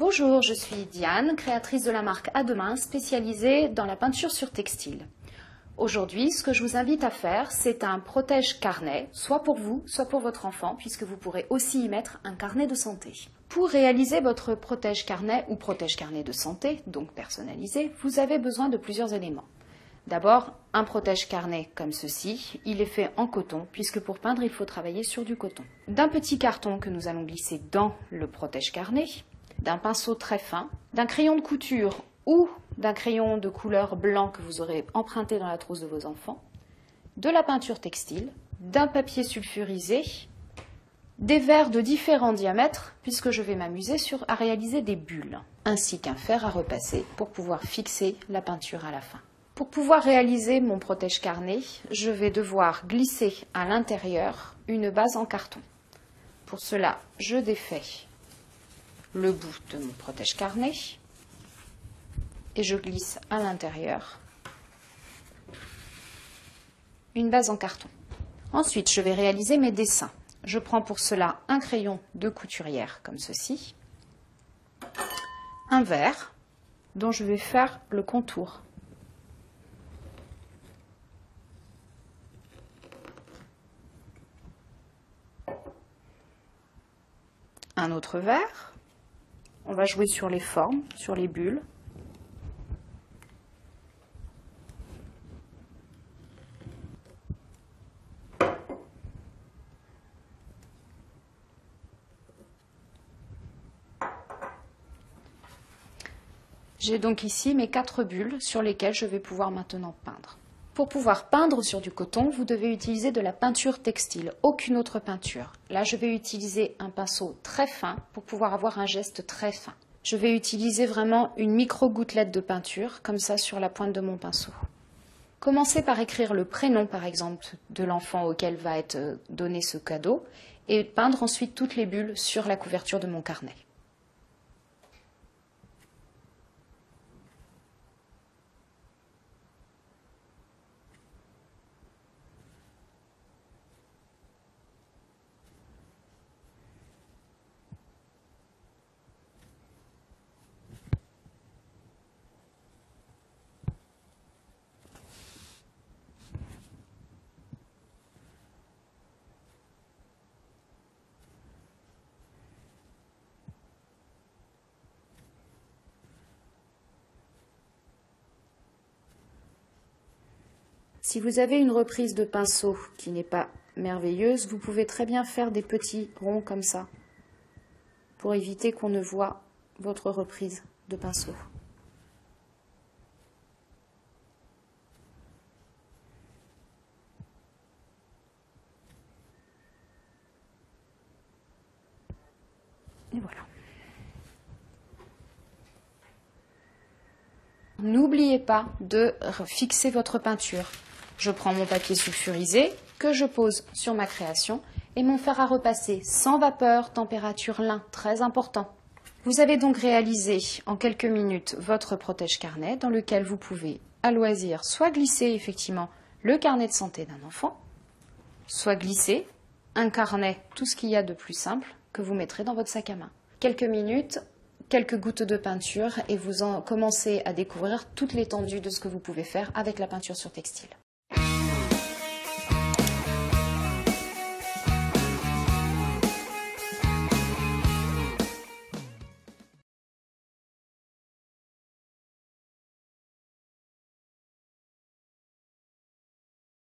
Bonjour, je suis Diane, créatrice de la marque À Demain, spécialisée dans la peinture sur textile. Aujourd'hui, ce que je vous invite à faire, c'est un protège-carnet, soit pour vous, soit pour votre enfant, puisque vous pourrez aussi y mettre un carnet de santé. Pour réaliser votre protège-carnet ou protège-carnet de santé, donc personnalisé, vous avez besoin de plusieurs éléments. D'abord, un protège-carnet comme ceci, il est fait en coton, puisque pour peindre, il faut travailler sur du coton. D'un petit carton que nous allons glisser dans le protège-carnet, d'un pinceau très fin, d'un crayon de couture ou d'un crayon de couleur blanc que vous aurez emprunté dans la trousse de vos enfants, de la peinture textile, d'un papier sulfurisé, des verres de différents diamètres, puisque je vais m'amuser à réaliser des bulles, ainsi qu'un fer à repasser pour pouvoir fixer la peinture à la fin. Pour pouvoir réaliser mon protège-carnet, je vais devoir glisser à l'intérieur une base en carton. Pour cela, je défais le bout de mon protège-carnet et je glisse à l'intérieur une base en carton. Ensuite, je vais réaliser mes dessins. Je prends pour cela un crayon de couturière comme ceci, un verre dont je vais faire le contour, un autre verre. On va jouer sur les formes, sur les bulles. J'ai donc ici mes 4 bulles sur lesquelles je vais pouvoir maintenant peindre. Pour pouvoir peindre sur du coton, vous devez utiliser de la peinture textile, aucune autre peinture. Là, je vais utiliser un pinceau très fin pour pouvoir avoir un geste très fin. Je vais utiliser vraiment une micro-gouttelette de peinture, comme ça, sur la pointe de mon pinceau. Commencez par écrire le prénom, par exemple, de l'enfant auquel va être donné ce cadeau, et peindre ensuite toutes les bulles sur la couverture de mon carnet. Si vous avez une reprise de pinceau qui n'est pas merveilleuse, vous pouvez très bien faire des petits ronds comme ça pour éviter qu'on ne voit votre reprise de pinceau. Et voilà. N'oubliez pas de fixer votre peinture. Je prends mon papier sulfurisé que je pose sur ma création et mon fer à repasser sans vapeur, température Lin, très important. Vous avez donc réalisé en quelques minutes votre protège-carnet dans lequel vous pouvez à loisir soit glisser effectivement le carnet de santé d'un enfant, soit glisser un carnet, tout ce qu'il y a de plus simple que vous mettrez dans votre sac à main. Quelques minutes, quelques gouttes de peinture et vous commencez à découvrir toute l'étendue de ce que vous pouvez faire avec la peinture sur textile.